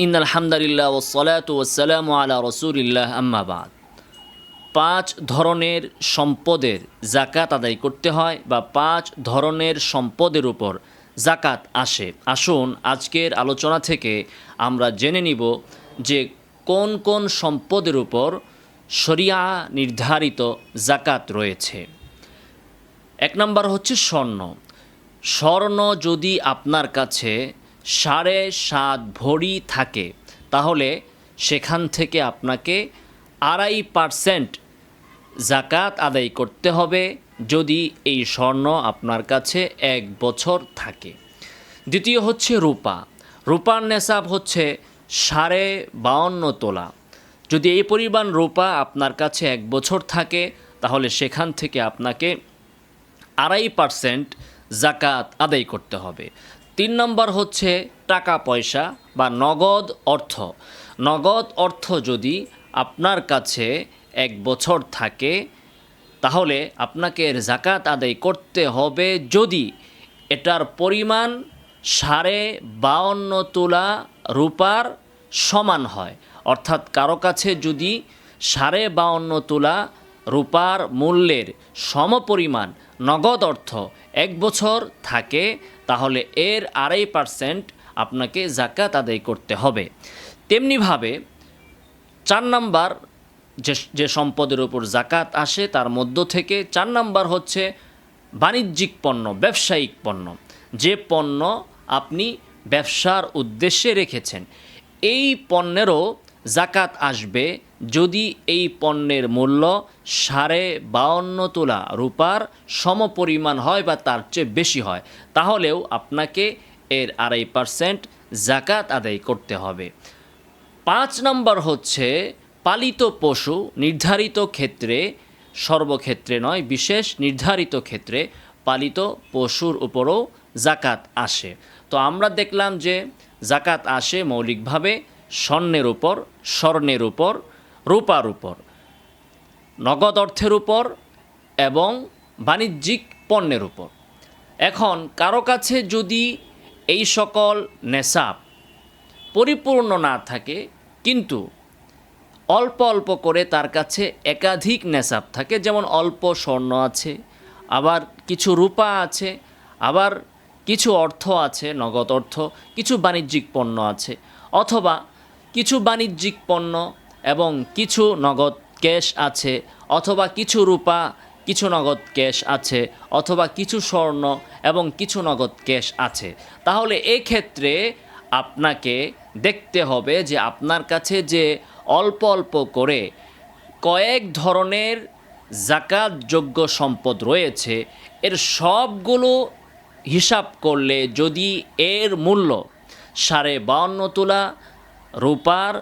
ইন্নাল হামদুলিল্লাহ ওয়াসসালাতু ওয়াসসালামু আলা রাসূলিল্লাহ আম্মা বাদ। 5 ধরনের সম্পদের যাকাত আদায় করতে হয় বা 5 ধরনের সম্পদের উপর যাকাত আসে। আসুন আজকের আলোচনা থেকে আমরা জেনে নিব যে কোন কোন সম্পদের উপর শরিয়া নির্ধারিত যাকাত রয়েছে। 1 নম্বর হচ্ছে স্বর্ণ। স্বর্ণ যদি আপনার কাছে 7.5 ভরি থাকে তাহলে সেখান থেকে আপনাকে 2.5% যাকাত আদায় করতে হবে যদি এই স্বর্ণ আপনার কাছে 1 বছর থাকে। দ্বিতীয় হচ্ছে রূপা। রূপার নেশাব হচ্ছে 52.5 তোলা। যদি এই পরিমাণ রূপা আপনার কাছে 1 বছর থাকে তাহলে সেখান থেকে আপনাকে 2.5% যাকাত আদায় করতে হবে। 3 নম্বর হচ্ছে টাকা পয়সা বা নগদ অর্থ। নগদ অর্থ যদি আপনার কাছে 1 বছর থাকে তাহলে আপনাকে এর যাকাত আদায় করতে হবে যদি এটার পরিমাণ 52.5 তোলা রূপার সমান হয়। অর্থাৎ কারো কাছে যদি 52.5 তোলা রূপার মূল্যের সমপরিমাণ নগদ অর্থ 1 বছর থাকে তাহলে এর 2.5% আপনাকে যাকাত আদায় করতে হবে। তেমনিভাবে 4 নম্বর যে সম্পদের উপর যাকাত আসে তার মধ্য থেকে 4 নম্বর হচ্ছে বাণিজ্যিক পণ্য, ব্যবসায়িক পণ্য। যে পণ্য আপনি ব্যবসার উদ্দেশ্যে রেখেছেন এই পণ্যেরও যাকাত আসবে যদি এই পণ্যের মূল্য 52.5 তোলা রূপার সমপরিমাণ হয় বা তার চেয়ে বেশি হয়, তাহলেও আপনাকে এর 2.5% যাকাত আদায় করতে হবে। 5 নম্বর হচ্ছে পালিত পশু। নির্ধারিত ক্ষেত্রে, সর্বক্ষেত্রে নয়, বিশেষ নির্ধারিত ক্ষেত্রে পালিত পশুর উপরও যাকাত আসে। তো আমরা দেখলাম যে যাকাত আসে মৌলিকভাবে স্বর্ণের উপর, স্বর্ণের উপর, রূপার উপর, নগদ অর্থের উপর এবং বাণিজ্যিক পণ্যের উপর। এখন কারো কাছে যদি এই সকল নেশাব পরিপূর্ণ না থাকে কিন্তু অল্প অল্প করে তার কাছে একাধিক নেশাব থাকে, যেমন অল্প স্বর্ণ আছে, আবার কিছু রূপা আছে, আবার কিছু অর্থ আছে, নগদ অর্থ, কিছু বাণিজ্যিক পণ্য আছে, অথবা কিছু বাণিজ্যিক পণ্য এবং কিছু নগদ ক্যাশ আছে, অথবা কিছু রূপা কিছু নগদ ক্যাশ আছে, অথবা কিছু স্বর্ণ এবং কিছু নগদ ক্যাশ আছে, তাহলে এক্ষেত্রে আপনাকে দেখতে হবে যে আপনার কাছে যে অল্প অল্প করে কয়েক ধরনের যাকাতযোগ্য সম্পদ রয়েছে এর সবগুলো হিসাব করলে যদি এর মূল্য 52.5 তোলা রূপার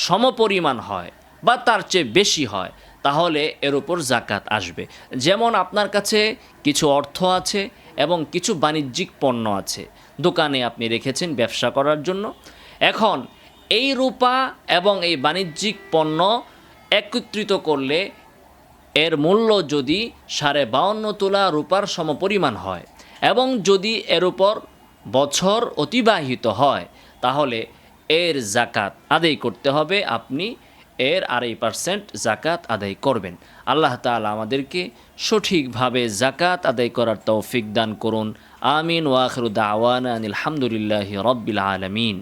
সমপরিমাণ হয় বা তার চেয়ে বেশি হয় তাহলে এর উপর যাকাত আসবে। যেমন আপনার কাছে কিছু অর্থ আছে এবং কিছু বাণিজ্যিক পণ্য আছে, দোকানে আপনি রেখেছেন ব্যবসা করার জন্য। এখন এই রূপা এবং এই বাণিজ্যিক পণ্য একত্রিত করলে এর মূল্য যদি 52.5 তোলা রূপার সমপরিমাণ হয় এবং যদি এর উপর বছর অতিবাহিত হয় তাহলে এর যাকাত আদায় করতে হবে। আপনি এর 2.5% যাকাত আদায় করবেন। আল্লাহ তাআলা আমাদেরকে সঠিকভাবে যাকাত আদায় করার তৌফিক দান করুন। আমিন ওয়া আখিরু দাওয়ানা আনিল হামদুলিল্লাহি রাব্বিল আলামিন।